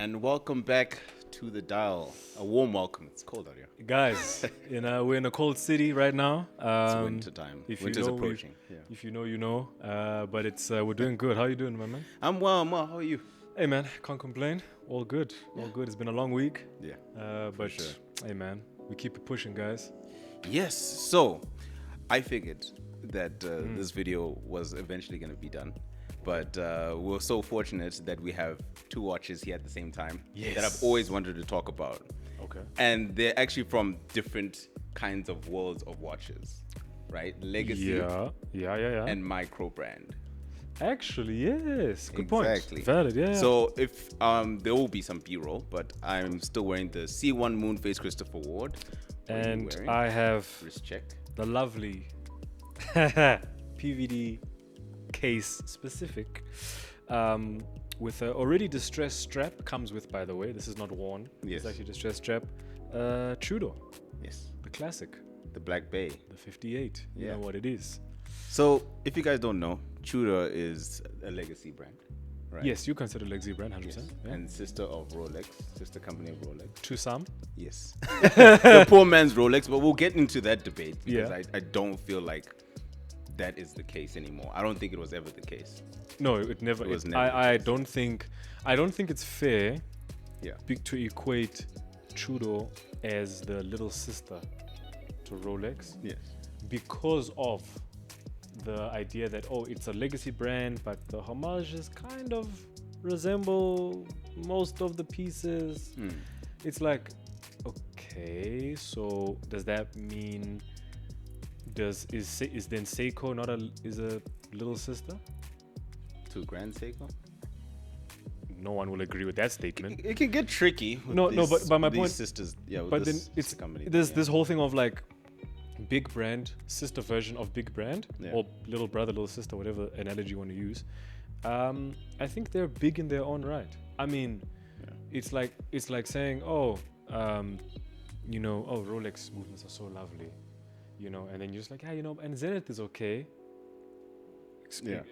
and welcome back to the dial. A warm welcome. It's cold out here. Guys, we're in a cold city right now. It's winter time. Winter's approaching. If you know, you know. But it's we're doing good. How you doing, my man? I'm well. How are you? Hey, man, can't complain. All good. All good. It's been a long week. Yeah. But sure. hey, man, we keep it pushing, guys. Yes. So, I figured that this video was eventually going to be done. But we're so fortunate that we have two watches here at the same time that I've always wanted to talk about. Okay. And they're actually from different kinds of worlds of watches, right? Legacy and micro brand. Actually, yes. Good Exactly. point. Valid, yeah. So if there will be some B-roll, but I'm still wearing the C1 Moonface Christopher Ward. And I have wrist check. the lovely PVD case specific with a already distressed strap. Comes with, by the way, this is not worn. Yes. It's actually distressed strap. Tudor. Yes. The classic. The Black Bay. The 58. You know what it is. So if you guys don't know, Tudor is a legacy brand, right? Yes, you consider Legacy brand 100%. Yes. Yeah. And sister of Rolex, sister company of Rolex. To some. Yes. The poor man's Rolex, but we'll get into that debate because I don't feel like that is the case anymore. I don't think it was ever the case. No, it never. It was it, never the I case. don't think. I don't think it's fair. Yeah. To equate Tudor as the little sister to Rolex Yes. because of the idea that it's a legacy brand, but the homages kind of resemble most of the pieces. It's like, okay, so does that mean is then Seiko not a little sister? To Grand Seiko? No one will agree with that statement. It can get tricky. With No, these, but my with these point- sisters. Yeah, with But then this it's company. this whole thing of like big brand, sister version of big brand, Yeah. or little brother, little sister, whatever analogy you want to use. I think they're big in their own right. I mean, it's like saying, Rolex movements are so lovely, and then you're just like, and Zenith is okay.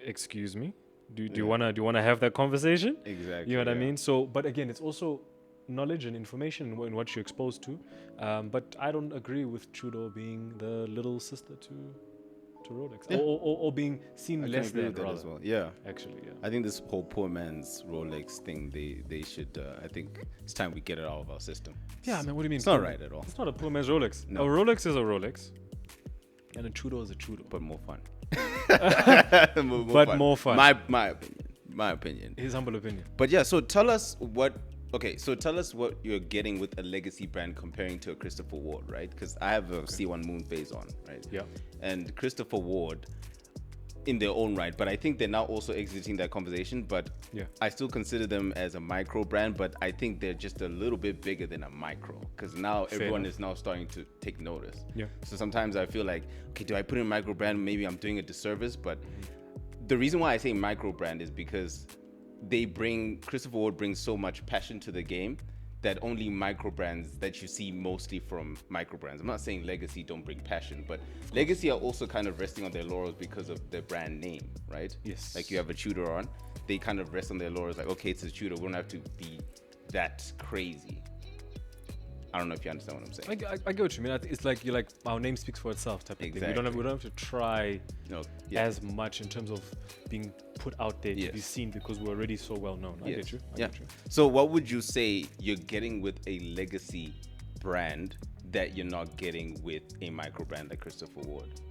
Excuse me. Do you wanna have that conversation? Exactly. You know what I mean? So, but again, it's also knowledge and information in what you're exposed to. But I don't agree with Tudor being the little sister to Rolex, or being seen I less can agree than with that rather. as well. Yeah. Actually, yeah. I think this whole poor man's Rolex thing, they should. I think it's time we get it out of our system. Yeah, I mean, what do you mean? It's not right at all. It's not a poor man's Rolex. No. A Rolex is a Rolex, and a Tudor is a Tudor. But more fun. More fun. My opinion. His humble opinion. But yeah, so tell us what. Okay, so tell us what you're getting with a legacy brand comparing to a Christopher Ward, right? Because I have a C1 Moonface on, right? Yeah. And Christopher Ward, in their own right, but I think they're now also exiting that conversation. But I still consider them as a micro brand, but I think they're just a little bit bigger than a micro because now everyone is now starting to take notice. Yeah. So sometimes I feel like, okay, do I put in a micro brand? Maybe I'm doing a disservice, but the reason why I say micro brand is because Christopher Ward brings so much passion to the game that only micro brands that you see mostly from micro brands. I'm not saying Legacy don't bring passion, but Legacy are also kind of resting on their laurels because of their brand name, right? Yes. Like you have a Tudor on, they kind of rest on their laurels like, okay, it's a Tudor, we don't have to be that crazy. I don't know if you understand what I'm saying. I get what you mean. It's like you're like our name speaks for itself type of thing. We don't have to try as much in terms of being put out there to be seen because we're already so well known. I get you. I get you. So what would you say you're getting with a legacy brand that you're not getting with a micro brand like Christopher Ward?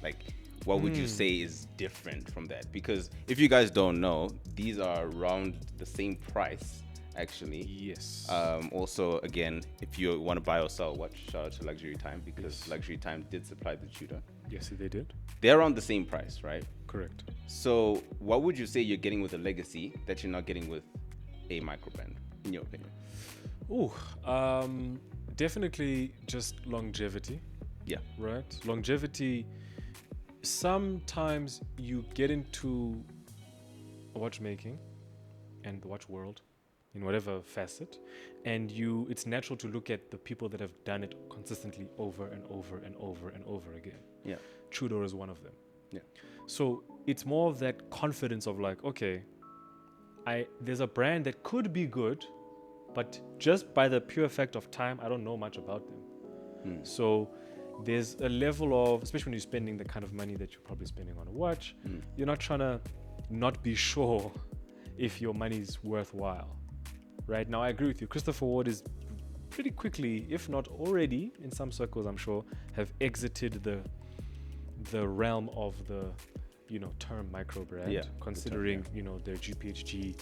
Like, what would you say is different from that? Because if you guys don't know, these are around the same price. Actually, yes. Also, again, if you want to buy or sell, shout out to Luxury Time because Luxury Time did supply the Tudor. Yes, they did. They're around the same price, right? Correct. So, what would you say you're getting with a legacy that you're not getting with a micro brand, in your opinion? Definitely just longevity. Yeah. Right. Longevity. Sometimes you get into watchmaking and the watch world, in whatever facet, and it's natural to look at the people that have done it consistently over and over and over and over again. Yeah. Tudor is one of them. Yeah. So it's more of that confidence of like, okay, there's a brand that could be good, but just by the pure fact of time, I don't know much about them. So there's a level of, especially when you're spending the kind of money that you're probably spending on a watch, you're not trying to not be sure if your money's worthwhile. Right now, I agree with you. Christopher Ward is pretty quickly, if not already, in some circles, I'm sure, have exited the realm of the term micro brand, considering their GPHG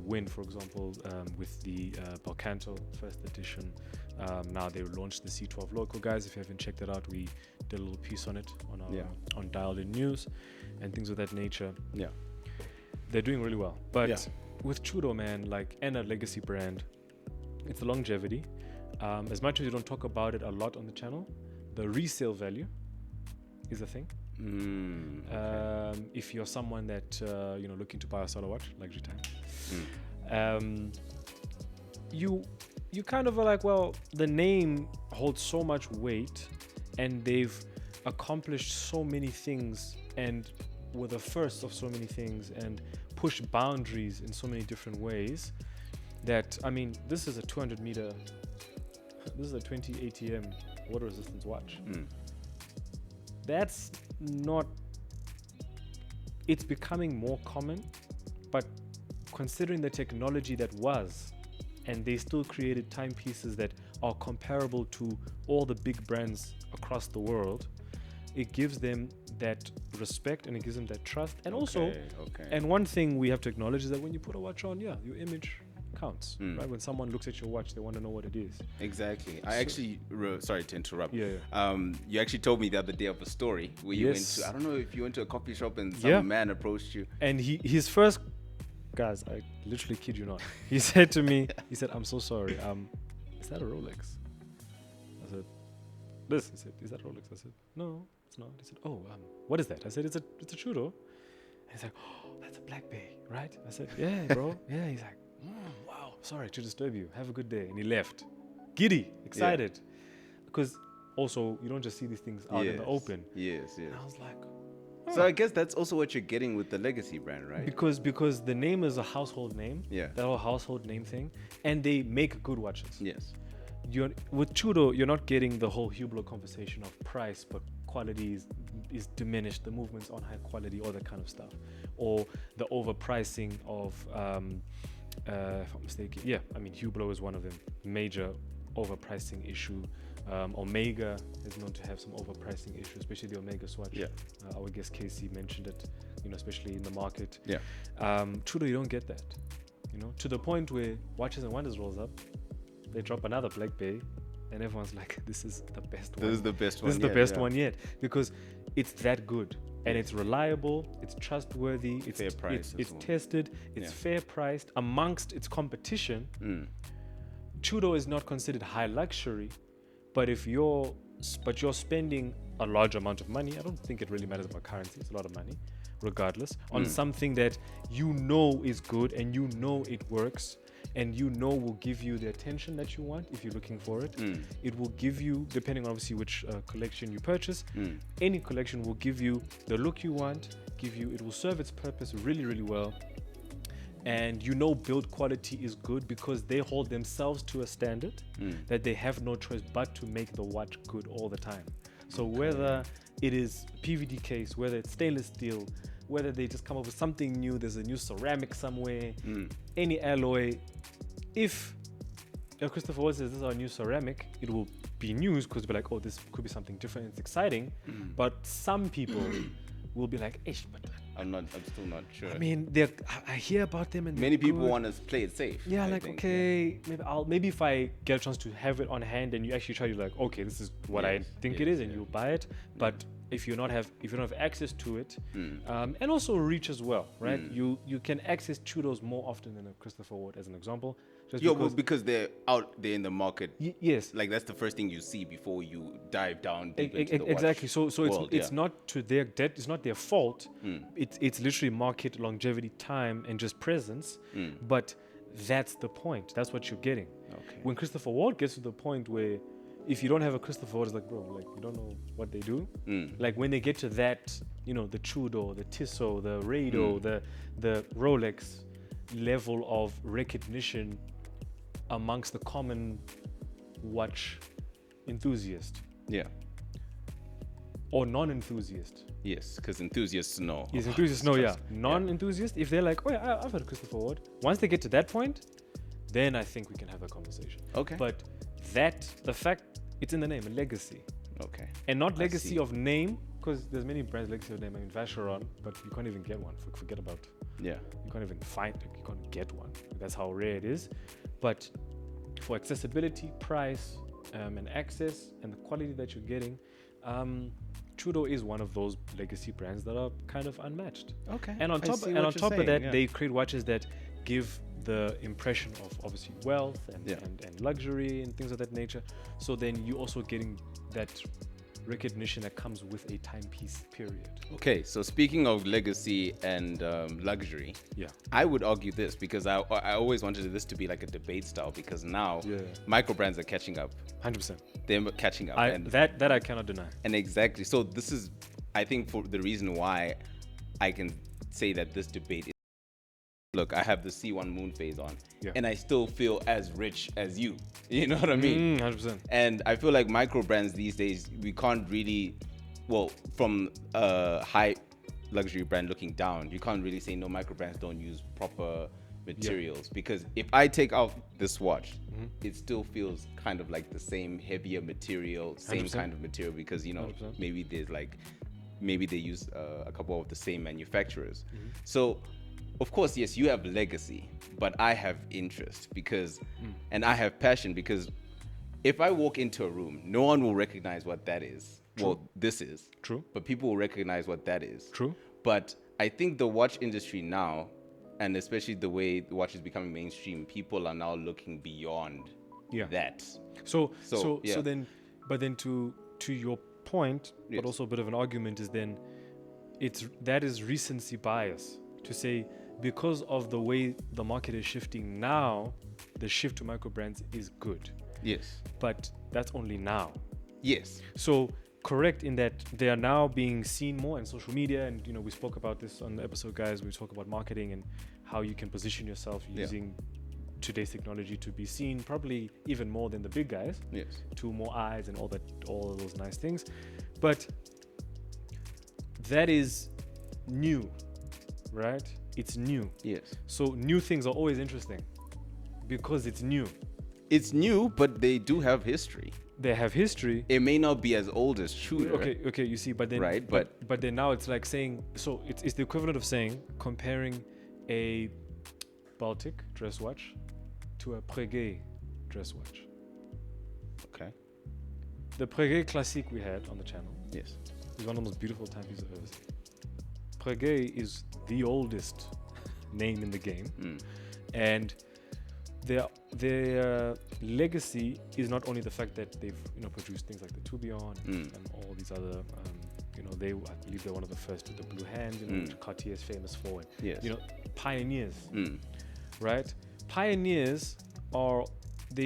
win, for example, with the Balcanto first edition. Now they launched the C12 local, guys. If you haven't checked that out, we did a little piece on it on our on Dialed In News and things of that nature. They're doing really well. But with Tudor, man, and a legacy brand, it's the longevity. As much as you don't talk about it a lot on the channel, the resale value is a thing. If you're someone that looking to buy a solo watch, luxury time, you kind of are like, well, the name holds so much weight, and they've accomplished so many things, and were the first of so many things, and push boundaries in so many different ways, that this is a 200 meter, this is a 20 ATM water resistance watch. That's not, it's becoming more common, but considering the technology that was, and they still created timepieces that are comparable to all the big brands across the world, it gives them that respect and it gives them that trust. And and one thing we have to acknowledge is that when you put a watch on, your image counts, right? When someone looks at your watch, they want to know what it is. Exactly. I actually, sorry to interrupt. You actually told me the other day of a story where you went to, I don't know if you went to a coffee shop and some man approached you. And his first, guys, I literally kid you not, he said to me, he said, "I'm so sorry, is that a Rolex?" I said, "This." He said, "Is that a Rolex?" I said, "No, it's not." He said, "Oh, what is that?" I said, "It's a Tudor." And he's like, "Oh, that's a Black Bay, right?" I said, "Yeah, bro." Yeah. He's like, "Wow, sorry to disturb you. Have a good day." And he left, giddy, excited, because also you don't just see these things out in the open. Yes. And I was like, so I guess that's also what you're getting with the legacy brand, right? Because the name is a household name. That whole household name thing, and they make good watches. Yes. With Tudor, you're not getting the whole Hublot conversation of price, but quality is diminished. The movements on high quality, all that kind of stuff, or the overpricing of, if I'm mistaken, Hublot is one of them. Major overpricing issue. Omega is known to have some overpricing issues, especially the Omega swatch. Our guest Casey mentioned it, especially in the market. Tudor, you don't get that, to the point where Watches and Wonders rolls up, they drop another Black Bay, and everyone's like, this is the best one. This is the best one. This is the best one yet, because it's that good, and it's reliable, it's trustworthy, it's fair price, it's tested, it's fair priced amongst its competition. Tudor is not considered high luxury, but you're spending a large amount of money. I don't think it really matters about currency. It's a lot of money, regardless, on something that is good and it works, and will give you the attention that you want if you're looking for it. It will give you, depending on obviously which collection you purchase, any collection will give you the look you want, it will serve its purpose really, really well. And build quality is good because they hold themselves to a standard that they have no choice but to make the watch good all the time. So whether it is PVD case, whether it's stainless steel, whether they just come up with something new, there's a new ceramic somewhere, any alloy. If Christopher Ward says this is our new ceramic, it will be news because they'll be like, oh, this could be something different, it's exciting. But some people will be like, but I'm still not sure. I hear about them, and many people want to play it safe. Yeah, maybe if I get a chance to have it on hand, and you actually try, you're like, okay, this is what I think it is, and you'll buy it. But if you don't have access to it, and also reach as well, right? You can access Tudors more often than a Christopher Ward, as an example. Because they're out there in the market. Yes. Like that's the first thing you see before you dive down deep into the exactly. watch It's not to their debt. It's not their fault. It's literally market longevity, time, and just presence. But that's the point. That's what you're getting. Okay. When Christopher Ward gets to the point where, if you don't have a Christopher Ward, it's like, bro, you don't know what they do. Like when they get to that, the Tudor, the Tissot, the Rado, the Rolex, level of recognition amongst the common watch enthusiast Yeah. or non-enthusiast. Yes, because enthusiasts know. Yes, enthusiasts know, yeah. Trust me. Non-enthusiast, if they're like, oh yeah, I've heard of Christopher Ward. Once they get to that point, then I think we can have a conversation. Okay. But the fact, it's in the name, a legacy. Okay. And not I legacy see. of name, because there's many brands legacy of name. I mean, Vacheron, but you can't even get one. Forget about it. Yeah. You can't even find it. You can't get one. That's how rare it is. But for accessibility, price, and access, and the quality that you're getting, Tudor is one of those legacy brands that are kind of unmatched. Okay. And on I top, see and what on you're top of saying, that, yeah. they create watches that give the impression of obviously wealth and luxury and things of that nature. So then you also getting that recognition that comes with a timepiece period. Okay, so speaking of legacy and luxury, Yeah. I would argue this because I always wanted this to be like a debate style because now Yeah. micro brands are catching up. 100%. They're catching up. That I cannot deny. And exactly. So this is, I think, for the reason why I can say that this debate is. Look, I have the C1 moon phase on, and I still feel as rich as you. You know what I mean? 100%. And I feel like micro brands these days, we can't really, well, from a high luxury brand looking down, you can't really say no, micro brands don't use proper materials. Because if I take out this watch, it still feels kind of like the same heavier material, same 100%. kind of material because, you know, 100%. maybe they use a couple of the same manufacturers. So, of course, yes, you have legacy, but I have interest because, and I have passion because if I walk into a room, no one will recognize what that is. True. Well, this is. True. But people will recognize what that is. True. But I think the watch industry now, and especially the way the watch is becoming mainstream, people are now looking beyond that. So yeah. then to your point, Yes. but also a bit of an argument is then that is recency bias to say because of the way the market is shifting now, the shift to micro brands is good. Yes. But that's only now. Yes. So correct in that they are now being seen more in social media, and you know we spoke about this on the episode, guys. We talk about marketing and how you can position yourself using today's technology to be seen, probably even more than the big guys. Yes. To more eyes and all of those nice things. But that is new, right? It's new. Yes. So new things are always interesting because it's new. It's new, but they do have history. They have history. It may not be as old as Tudor. Okay, you see, but then Right, but then now it's like saying, so it's the equivalent of saying comparing a Baltic dress watch to a Breguet dress watch. Okay. The Breguet Classique we had on the channel Yes. is one of the most beautiful timepieces I've ever seen. Breguet is the oldest name in the game, and their legacy is not only the fact that they've produced things like the Tourbillon and all these other I believe they're one of the first with the blue hands, which Cartier is famous for, and Yes. pioneers, right? Pioneers are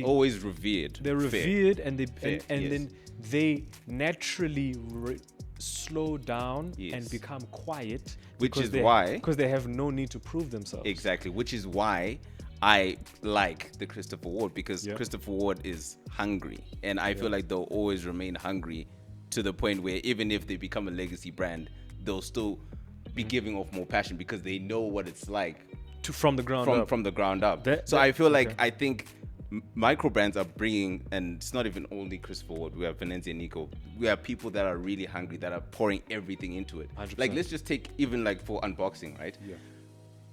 Always revered. they're Fair. revered, and Fair, yes. then they naturally slow down Yes. and become quiet, Which is why- because they have no need to prove themselves. Exactly, which is why I like the Christopher Ward because Christopher Ward is hungry, and I feel like they'll always remain hungry to the point where even if they become a legacy brand, they'll still be giving off more passion because they know what it's like From the ground up. from the ground up. I feel like I think micro brands are bringing, and it's not even only Christopher Ward. We have Venezia and Nico. We have people that are really hungry, that are pouring everything into it. 100%. Like, let's just take even like for unboxing, right? Yeah.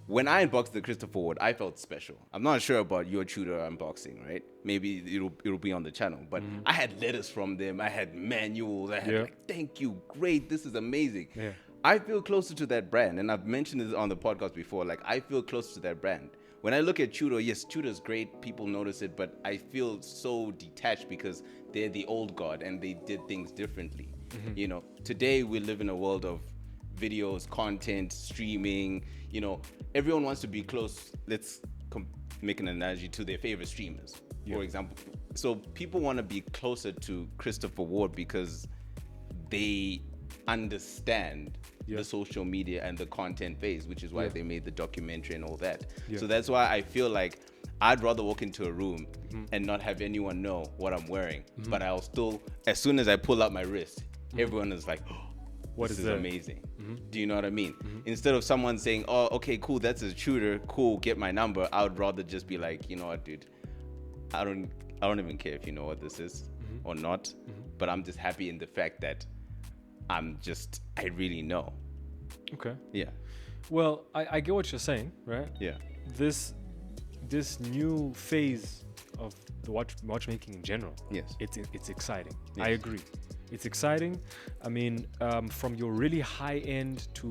When I unboxed the Christopher Ward, I felt special. I'm not sure about your Tudor unboxing, right? Maybe it'll be on the channel. But I had letters from them. I had manuals. I had like, thank you, great, this is amazing. Yeah. I feel closer to that brand, and I've mentioned this on the podcast before. Like, I feel closer to that brand. When I look at Tudor, yes, Tudor's great. People notice it, but I feel so detached because they're the old guard and they did things differently. Today we live in a world of videos, content, streaming. Everyone wants to be close. Let's make an analogy to their favorite streamers, for example. So people want to be closer to Christopher Ward because they understand the social media and the content phase, which is why they made the documentary and all that. Yeah. So that's why I feel like I'd rather walk into a room and not have anyone know what I'm wearing, but I'll still, as soon as I pull out my wrist, everyone is like, oh, What this is is that? amazing. Do you know what I mean? Instead of someone saying, oh, okay, cool, that's a Tudor, cool, get my number, I would rather just be like, you know what, dude, I don't even care if you know what this is or not, but I'm just happy in the fact that I really know. Okay. Yeah. Well, I get what you're saying, right? Yeah. This new phase of the watchmaking in general. Yes. It's exciting. Yes. I agree. It's exciting. I mean, from your really high end to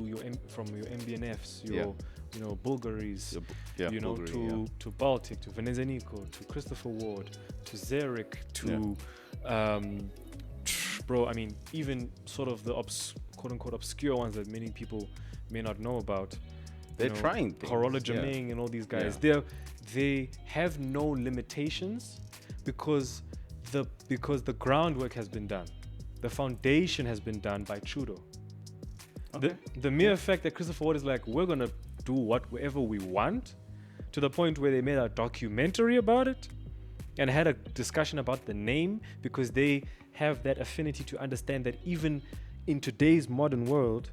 from your MBNFs, your Bulgaris, Bulgari, to Baltic, to Venezia-Nico, to Christopher Ward, to Zurich, to bro, I mean, even sort of the quote unquote obscure ones that many people may not know about. They're trying things. Corolla Jaming and all these guys. They have no limitations because the groundwork has been done. The foundation has been done by Tudor. Okay. The mere fact that Christopher Ward is like, we're gonna do whatever we want, to the point where they made a documentary about it and had a discussion about the name, because they have that affinity to understand that even in today's modern world,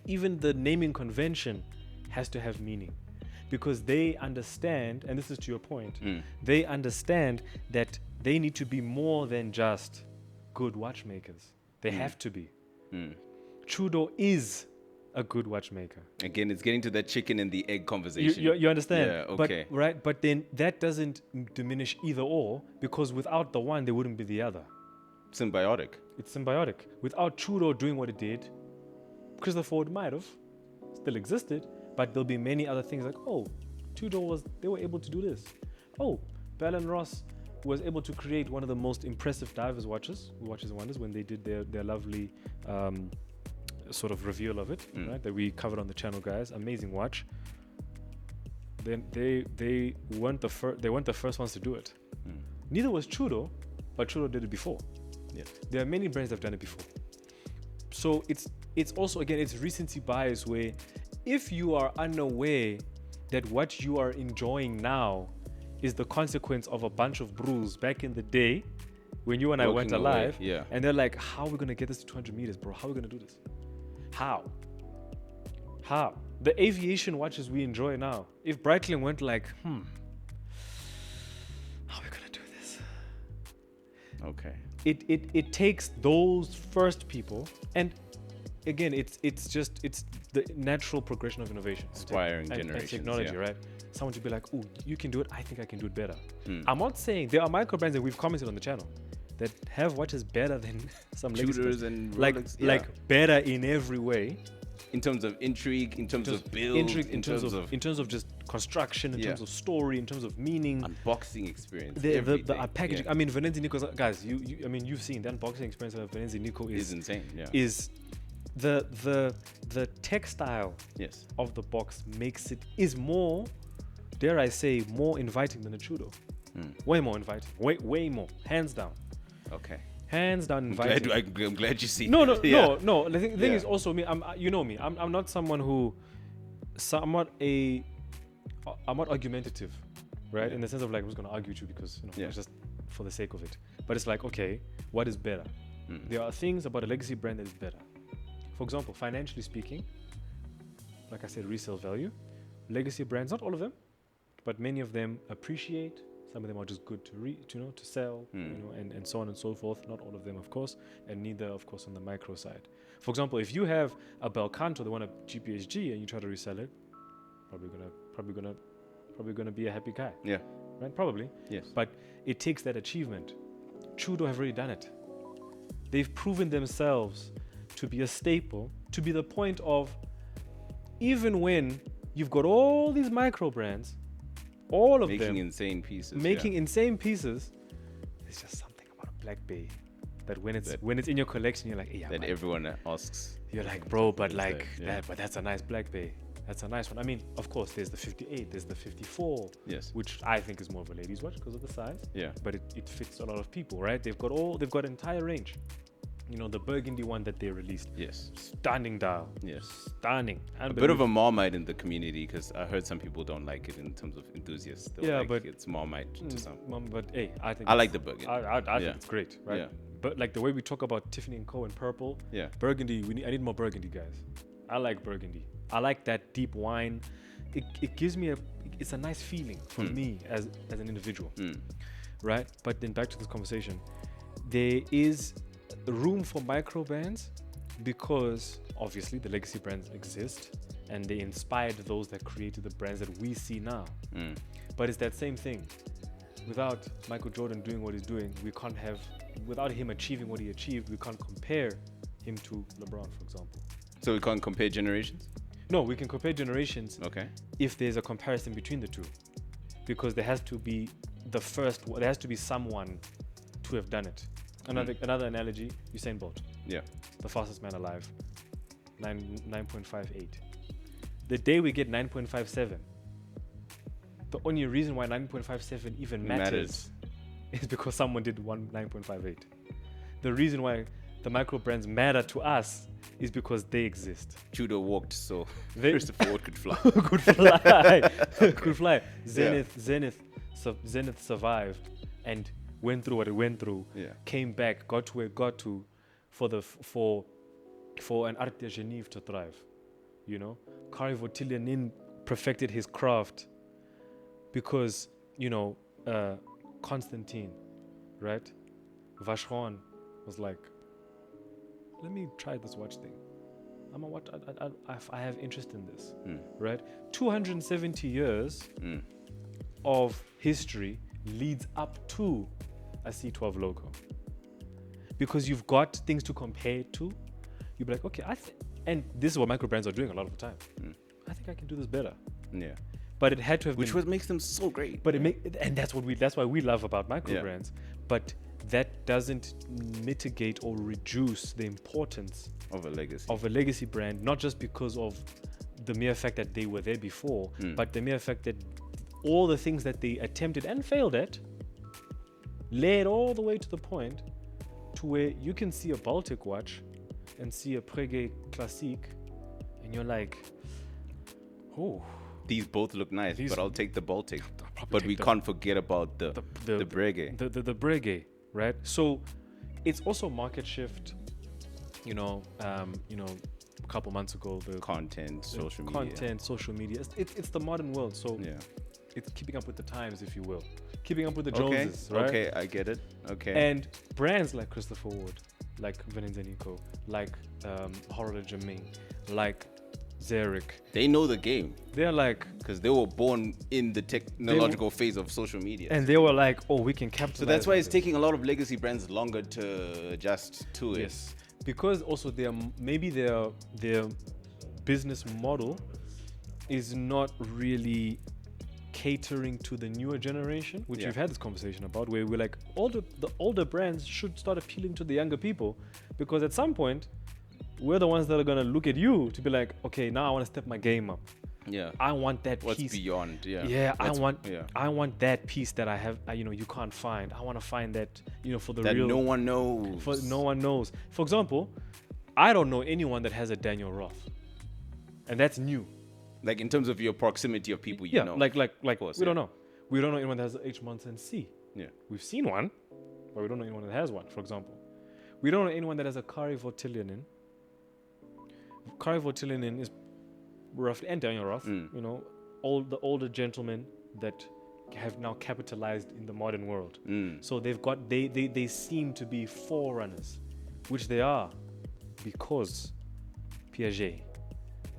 even the naming convention has to have meaning, because they understand, and this is to your point, they understand that they need to be more than just good watchmakers. They have to be. Tudor is a good watchmaker. Again, it's getting to that chicken and the egg conversation. You understand? Yeah, okay. But then that doesn't diminish either or, because without the one, there wouldn't be the other. Symbiotic. It's symbiotic. Without Tudor doing what it did, Christopher Ford might have still existed, but there'll be many other things like, oh, they were able to do this. Oh, Bell & Ross was able to create one of the most impressive divers watches and wonders, when they did their lovely sort of reveal of it, right? That we covered on the channel, guys. Amazing watch. Then they weren't the first ones to do it. Neither was Tudor, but Tudor did it before. Yes. There are many brands that have done it before. So it's also, again, it's recency bias, where if you are unaware that what you are enjoying now is the consequence of a bunch of brews back in the day when you and I went alive, and they're like, how are we going to get this to 200 meters, bro? How are we going to do this? How? The aviation watches we enjoy now, if Breitling went like, how are we going to do this? Okay. It takes those first people, and again, it's the natural progression of innovation. Inspiring generations. Technology, right? Someone to be like, oh, you can do it, I think I can do it better. I'm not saying there are micro brands that we've commented on the channel that have watches better than some Tudors and Rolex, Rolex, like better in every way. In terms of intrigue, in terms of build, in terms of just construction, in terms of story, in terms of meaning, unboxing experience, the packaging. I mean, Venezia-Nico, guys, I mean, you've seen the unboxing experience of Venezia-Nico is insane. Yeah. Is the textile of the box is more, dare I say, more inviting than a Tudor. Way more inviting. Way more. Hands down. Okay. Hands down inviting. I'm glad you see. No. The thing is also me. You know me. I'm not someone who. I'm not argumentative, right? In the sense of like, I'm just gonna argue with you because it's just for the sake of it. But it's like, okay, what is better? There are things about a legacy brand that is better. For example, financially speaking, like I said, resale value. Legacy brands, not all of them, but many of them appreciate. Some of them are just good to sell, and so on and so forth. Not all of them, of course, and neither, of course, on the micro side. For example, if you have a Belcanto, the one at GPHG, and you try to resell it, probably gonna be a happy guy. Yeah. Right? Probably. Yes. But it takes that achievement. Tudor have already done it. They've proven themselves to be a staple, to be the point of, even when you've got all these micro brands, all of them making insane pieces. There's just something about a Black Bay that when it's in your collection, you're like, hey, that everyone asks. You're like, bro, but like but that's a nice Black Bay. That's a nice one. I mean, of course, there's the 58, there's the 54, which I think is more of a ladies' watch because of the size. Yeah. But it fits a lot of people, right? They've got entire range. You know, the burgundy one that they released. Yes. Stunning dial. Yes. Stunning. A bit of a Marmite in the community because I heard some people don't like it in terms of enthusiasts. Yeah, like but it's Marmite to some. But hey, I think I like the burgundy. I think it's great, right? Yeah. But like the way we talk about Tiffany & Co. and purple, Yeah. burgundy. I need more burgundy, guys. I like burgundy. I like that deep wine. It gives me it's a nice feeling for me as an individual, right? But then back to this conversation, there is room for micro brands because obviously the legacy brands exist and they inspired those that created the brands that we see now. But it's that same thing. Without Michael Jordan doing what he's doing, without him achieving what he achieved, we can't compare him to LeBron, for example. So we can't compare generations? No, we can compare generations Okay. if there's a comparison between the two. Because there has to be there has to be someone to have done it. Another analogy, Usain Bolt, Yeah. the fastest man alive, 9.58. The day we get 9.57, the only reason why 9.57 even matters is because someone did 9.58. The reason why the micro brands matter to us is because they exist. Tudor walked so They- Christopher Ward could fly. Could fly. Could fly. Zenith survived and went through what it went through. Yeah. Came back, got to where it got to, for an Art de Genève to thrive. You know, Kari Voutilanen perfected his craft because Constantine, right? Vacheron was like, let me try this watch thing. I have interest in this, right? 270 years of history leads up to a C12 logo. Because you've got things to compare it to. You'll be like, okay, and this is what micro brands are doing a lot of the time. I think I can do this better. Yeah. But it had to have Which been, what makes them so great. but that's why we love about micro Yeah. brands. But that doesn't mitigate or reduce the importance Of a legacy. of a legacy brand, not just because of the mere fact that they were there before, but the mere fact that all the things that they attempted and failed at led all the way to the point to where you can see a Baltic watch and see a Breguet Classique and you're like, oh, These both look nice, These- but I'll take the Baltic. probably But take we the- can't forget about the Breguet. the Breguet, right? So it's also market shift. A couple months ago, the Content, social media. content, social media. It's the modern world, so Yeah. it's keeping up with the times, if you will, keeping up with the Okay. Joneses, right? Okay, I get it. Okay. And brands like Christopher Ward, like Vanessa Nico, like Horror Jermaine, like Zarek, they know the game they're like, because they were born in the technological phase of social media. and they were like, oh, we can capitalize. So that's why on it's this. taking a lot of legacy brands longer to adjust to it. Yes, because also their business model is not really catering to the newer generation, which Yeah. we've had this conversation about, where we're like, the older brands should start appealing to the younger people, because at some point we're the ones that are gonna look at you to be like, okay, now I want to step my game up. Yeah. I want that What's piece. beyond? Yeah. Yeah, I Yeah. want that piece that I have. You can't find. I want to find that. For the That real. no one knows. For no one knows. For example, I don't know anyone that has a Daniel Roth, and that's new. Like in terms of your proximity of people, you know. like course, we don't know. We don't know anyone that has a H Monson C. Yeah. We've seen one, but we don't know anyone that has one. For example, we don't know anyone that has a Kari Voutilanen. Kari Voutilanen is roughly, and Daniel Roth. All the older gentlemen that have now capitalized in the modern world. So they seem to be forerunners, which they are, because Piaget,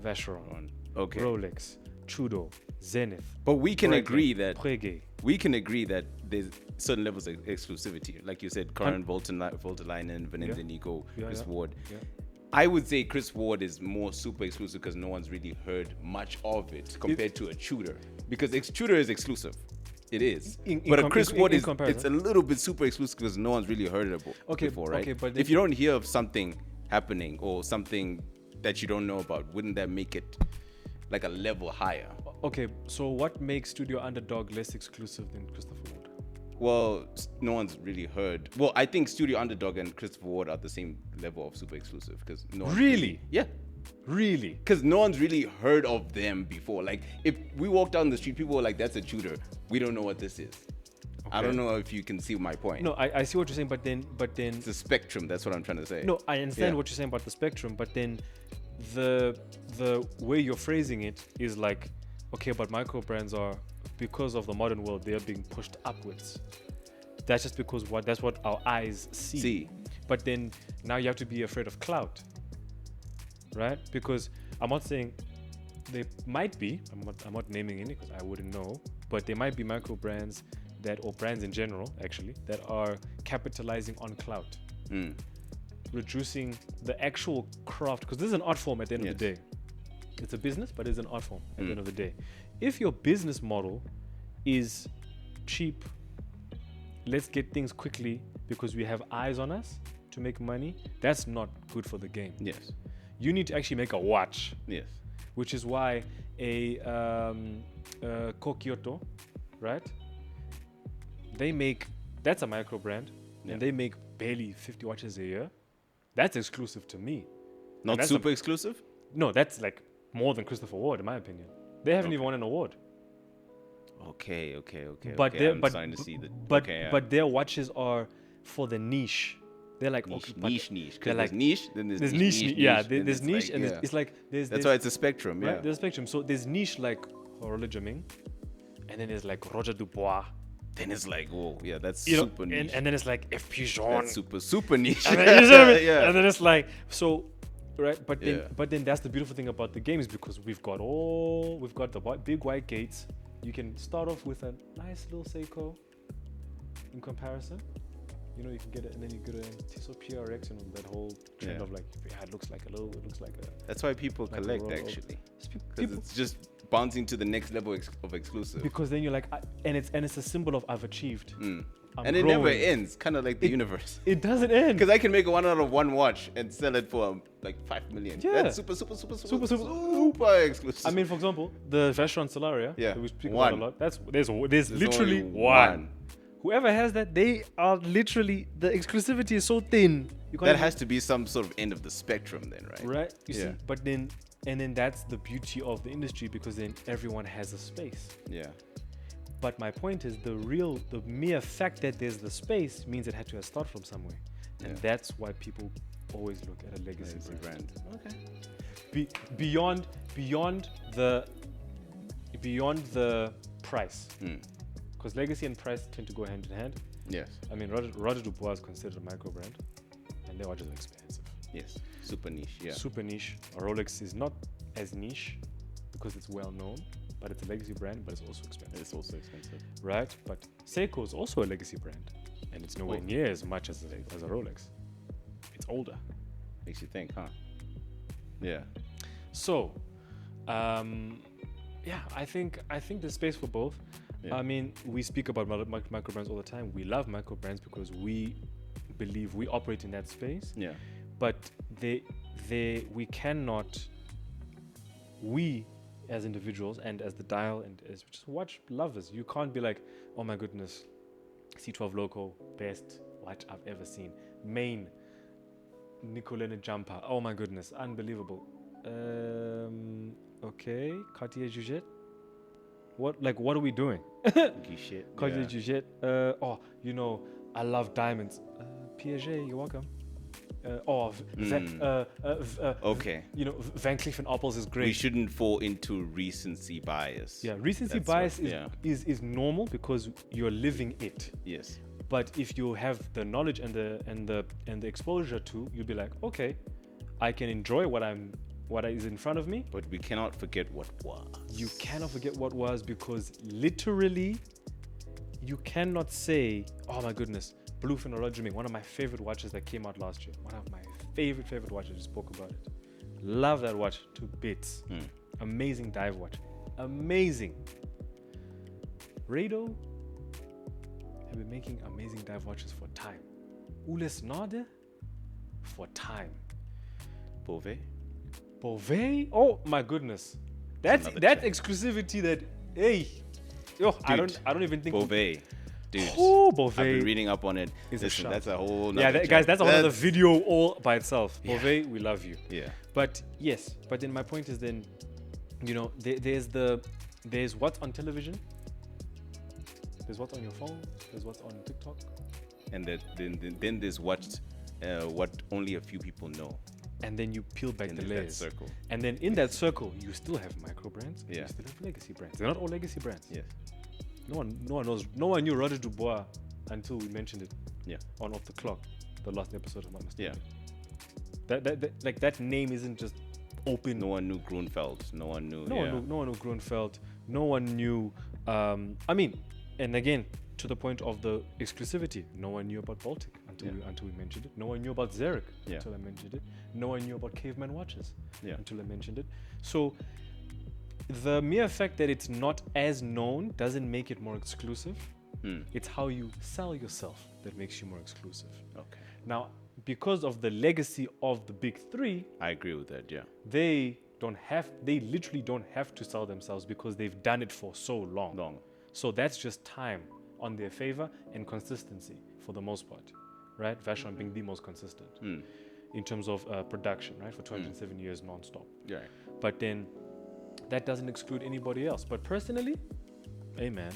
Vacheron, Okay. Rolex, Tudor, Zenith. But we can Breguet, agree that Breguet. there's certain levels of exclusivity. Like you said, Karen Voutilanen, Vanessa Yeah. Nico, Yeah, Chris yeah. Ward. Yeah. I would say Chris Ward is more super exclusive because no one's really heard much of it compared to a Tudor. Because Tudor is exclusive. It is. But a Chris Ward is comparison. it's a little bit super exclusive because no one's really heard it before, right? Okay, but if you don't hear of something happening or something that you don't know about, wouldn't that make it like a level higher? Okay, so what makes Studio Underdog less exclusive than Christopher Ward? Well, no one's really heard. Well, I think Studio Underdog and Christopher Ward are the same level of super exclusive because no one Really? yeah. Really? Because no one's really heard of them before. Like, if we walk down the street, people are like, "That's a Tudor." We don't know what this is. I don't know if you can see my point. No, I see what you're saying, but then It's a spectrum. That's what I'm trying to say. no, I understand what you're saying about the spectrum, but then the way you're phrasing it is like, okay, but micro brands are, because of the modern world, they are being pushed upwards. That's just because that's what our eyes see. But then now you have to be afraid of clout, right? Because I'm not saying they might be. I'm not naming any because I wouldn't know. But there might be micro brands or brands in general, actually, that are capitalizing on clout, reducing the actual craft. Because this is an art form at the end of the day. It's a business, but it's an art form at the end of the day. If your business model is cheap, let's get things quickly because we have eyes on us to make money, that's not good for the game. Yes. You need to actually make a watch. Yes. Which is why a Kokyoto, right? That's a micro brand, and they make barely 50 watches a year. That's exclusive to me. Not super exclusive? No, that's like more than Christopher Ward, in my opinion. They haven't even won an award. Okay. But I'm starting to see but their watches are for the niche. They're like niche. Because they're like there's niche, then there's niche. Yeah, there's niche, like, and it's like that's why it's a spectrum. Right? Yeah, there's a spectrum. So there's niche like horologing, and then there's like Roger Dubois. Then it's like, oh yeah, that's super niche. And then it's like F. Pigeon. That's super niche. And then, and then it's like so. Right, but then that's the beautiful thing about the game is because we've got the big white gates. You can start off with a nice little Seiko in comparison. You know, you can get it, and then you get a Tissot PRX, and that whole trend of like, it looks like a. That's why people collect actually, because it's just bouncing to the next level of exclusive. Because then you're like, and it's a symbol of I've achieved. And it never ends, kind of like the universe. It doesn't end. Because I can make one out of one watch and sell it for like 5 million. Yeah. That's super exclusive. I mean, for example, the Vacheron Solaria that we speak about a lot. There's literally one. Whoever has that, they are literally, the exclusivity is so thin. That has to be some sort of end of the spectrum then, right? Right? You see? But then that's the beauty of the industry because then everyone has a space. Yeah. But my point is the mere fact that there's the space means it had to have started from somewhere. And that's why people always look at a legacy brand. Okay. Beyond the price. Because legacy and price tend to go hand in hand. Yes. I mean, Roger Dubois is considered a micro brand, and their watches are expensive. Yes. Super niche. Yeah. Super niche. A Rolex is not as niche because it's well known, but it's a legacy brand, but it's also expensive. Right? But Seiko is also a legacy brand, and it's nowhere near as much as a Rolex. It's older. Makes you think, huh? Yeah. So, I think there's space for both. Yeah. I mean, we speak about micro brands all the time. We love micro brands because we believe we operate in that space. Yeah. But we cannot, as individuals and as the dial and as just watch lovers, you can't be like, oh my goodness, C12 Loco, best watch I've ever seen. Main, Nicolene jumper, oh my goodness, unbelievable. Okay, Cartier Juget. What are we doing? Cartier Juget. I love diamonds. Piaget, you're welcome. Okay. Van Cleef and Arpels is great. We shouldn't fall into recency bias. Yeah, recency bias is normal because you're living it. Yes. But if you have the knowledge and the exposure to, you'll be like, okay, I can enjoy what is in front of me. But we cannot forget what was. You cannot forget what was because literally, you cannot say, oh my goodness, Bluefin Origami, one of my favorite watches that came out last year. One of my favorite watches. I spoke about it. Love that watch to bits. Amazing dive watch. Amazing. Rado have been making amazing dive watches for time. Ules Nade for time. Beauvais. Oh my goodness. That's exclusivity that, hey. Yo, I don't even think Beauvais. dude. Oh, I've been Beauvais reading up on it. is a Listen, shout. that's a whole. Yeah, nother guys, chat. that's a whole other video all by itself. Yeah. Beauvais, we love you. Yeah. But yes, but then my point is then, you know, there's what's on television, there's what's on your phone, there's what's on TikTok, And then there's what only a few people know and then you peel back in the that layers. circle. And then in that circle, you still have micro brands. Yeah. You still have legacy brands. They're not all legacy brands. Yes. No one knows. No one knew Roger Dubois until we mentioned it. Yeah. On Off the Clock, the last episode of my mistake. Yeah. That name isn't just open. No one knew Grunfeld. No one knew. No one knew Grunfeld. No one knew. I mean, and again, to the point of the exclusivity, no one knew about Baltic until we mentioned it. No one knew about Xeric until I mentioned it. No one knew about Caveman watches until I mentioned it. So the mere fact that it's not as known doesn't make it more exclusive. It's how you sell yourself that makes you more exclusive. Okay. Now, because of the legacy of the big three, I agree with that. Yeah. they literally don't have to sell themselves because they've done it for so long. So that's just time on their favor and consistency for the most part, right? Vacheron being the most consistent in terms of production, right? For 207 years non-stop. Yeah. But then that doesn't exclude anybody else. But personally, hey man,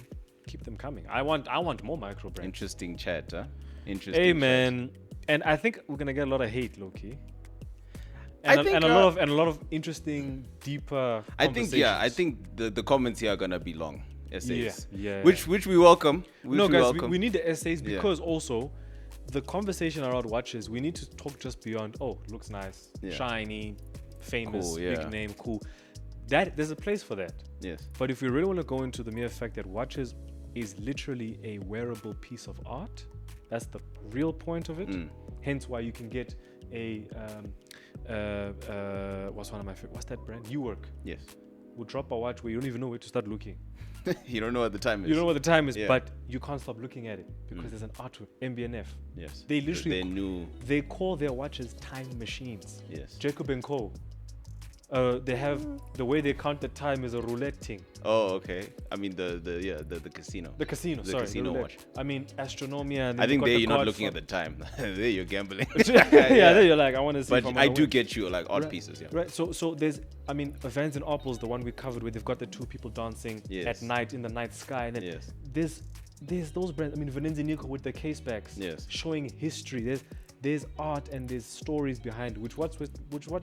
keep them coming. I want more micro brands. Interesting chat, huh? Interesting. Hey chat. man, and I think we're gonna get a lot of hate, low-key. I And, think, a lot of interesting, deeper. I think the comments here are gonna be long essays. Yeah. Which we welcome. We need the essays because also the conversation around watches, we need to talk just beyond, looks nice, shiny, famous, Cool, big name, cool. That there's a place for that. Yes. But if we really want to go into the mere fact that watches is literally a wearable piece of art, that's the real point of it. Hence why you can get a what's that brand? Work. Yes. Will drop a watch where you don't even know where to start looking. You don't know what the time is. You don't know what the time is, but you can't stop looking at it because there's an artwork. MBNF. Yes. They literally They knew. they call their watches time machines. Yes. Jacob and Co. They have the way they count the time is a roulette thing. Oh, okay. I mean the casino. The casino, The sorry. casino roulette. watch. I mean Astronomia. And I think there there you're not looking at the time. There you're gambling. There you're like, I want to see. But I do get you like odd pieces. Yeah. Right. So there's, I mean, Vans and Opals, the one we covered where they've got the two people dancing at night in the night sky, and then there's those brands. I mean, Vanenzi Nico with the case backs, showing history. There's art and there's stories behind what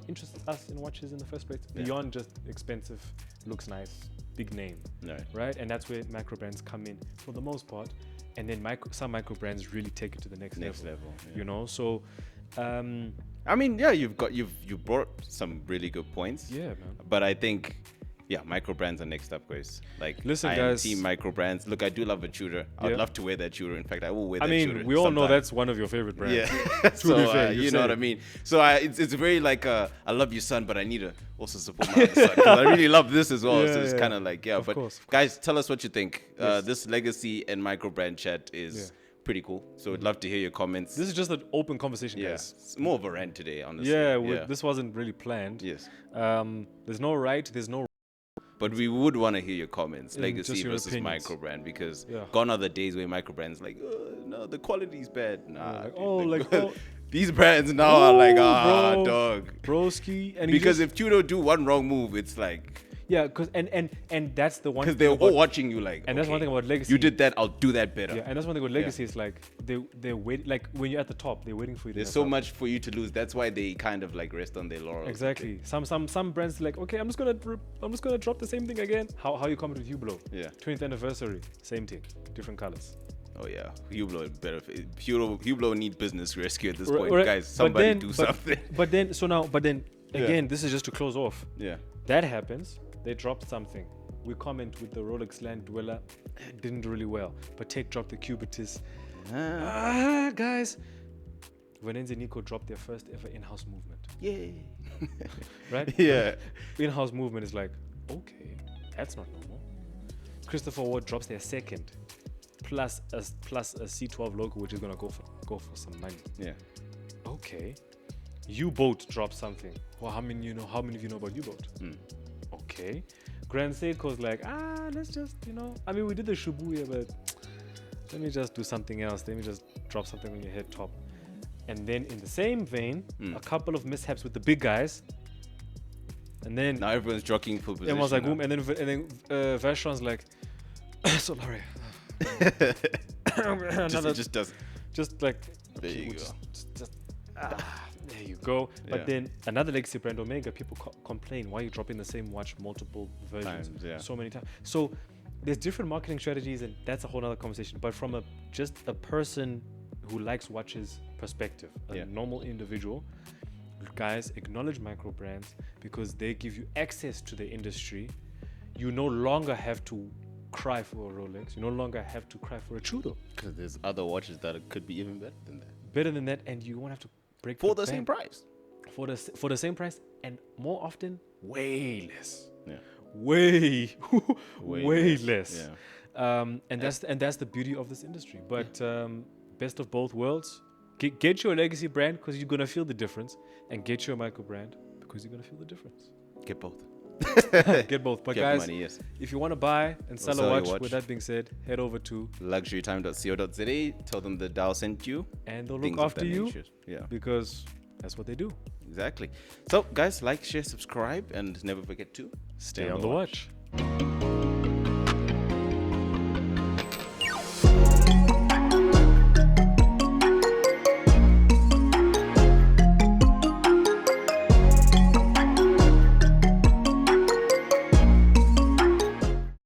interests us in watches in the first place, beyond just expensive, looks nice, big name, right? And that's where micro brands come in for the most part, and then some micro brands really take it to the next level. You know, so. I mean, yeah, you brought some really good points. Yeah, man. But I think, micro brands are next up, guys. Like, listen, I am guys. team micro brands. Look, I do love a Tudor. I'd love to wear that Tudor. In fact, I will wear that Tudor. I mean, we all know that's one of your favorite brands. Yeah. So, you know what I mean? So it's very like, I love you, son, but I need to also support my other son. Because I really love this as well. So it's kind of like, of course. Guys, tell us what you think. This legacy and micro brand chat is pretty cool. So we'd love to hear your comments. This is just an open conversation, guys. It's more of a rant today, honestly. This wasn't really planned. Yes. There's no right, there's no. But we would want to hear your comments, legacy versus opinions. micro brand, because gone are the days where micro brands like, no, the quality's bad. Nah, these brands now are like, dog, broski, and because if Tudor do one wrong move, it's like. Yeah, because and that's the one. Because they're all watching you like. And that's one thing about legacy. You did that, I'll do that better. Yeah, and that's one thing about legacy. It's like they're waiting. Like when you're at the top, they're waiting for you. There's so much for you to lose. That's why they kind of like rest on their laurels. Exactly. Some brands like, okay, I'm just gonna drop the same thing again. How you comment with Hublot? Yeah. 20th anniversary, same thing, different colors. Oh yeah, Hublot better. Hublot need business rescue at this point, guys. Somebody do something. But then again, this is just to close off. Yeah. That happens. They dropped something. We comment with the Rolex Land Dweller. Didn't do really well. But Take dropped the Cubitus. Guys. Vanenzi Nico dropped their first ever in-house movement. Yay. Right? Yeah. In-house movement is like, okay, that's not normal. Christopher Ward drops their second. Plus a C12 logo, which is gonna go for some money. Yeah. Okay. U-Boat dropped something. Well, how many of you know about U-Boat? Okay. Grand Seiko's like, let's just, I mean, we did the Shibuya, but let me just do something else. Let me just drop something on your head top. And then in the same vein, a couple of mishaps with the big guys. And then Now everyone's jockeying for position. everyone's like, boom. And then Vacheron's like, so Larry. It just does. Just like, There you go. There you go. But then another legacy brand, Omega, people complain, why are you dropping the same watch multiple versions so many times? So there's different marketing strategies, and that's a whole other conversation. But from just a person who likes watches perspective, a normal individual, guys, acknowledge micro brands because they give you access to the industry. You no longer have to cry for a Rolex. You no longer have to cry for a Tudor. Because there's other watches that could be even better than that. Better than that, and you won't have to break For the same price. For the same price, and more often, way less. Yeah. Way Way less. Yeah. And that's the beauty of this industry. But best of both worlds. Get your legacy brand because you're gonna feel the difference, and get your micro brand because you're gonna feel the difference. Get both. Get both. But Get guys, money, yes. if you want to buy and sell sell a your watch, watch. with that being said, head over to luxurytime.co.za. Tell them the Dow sent you. and they'll Things look of after that you nature. Yeah. because that's what they do. Exactly. So, guys, like, share, subscribe, and never forget to Stay on the watch.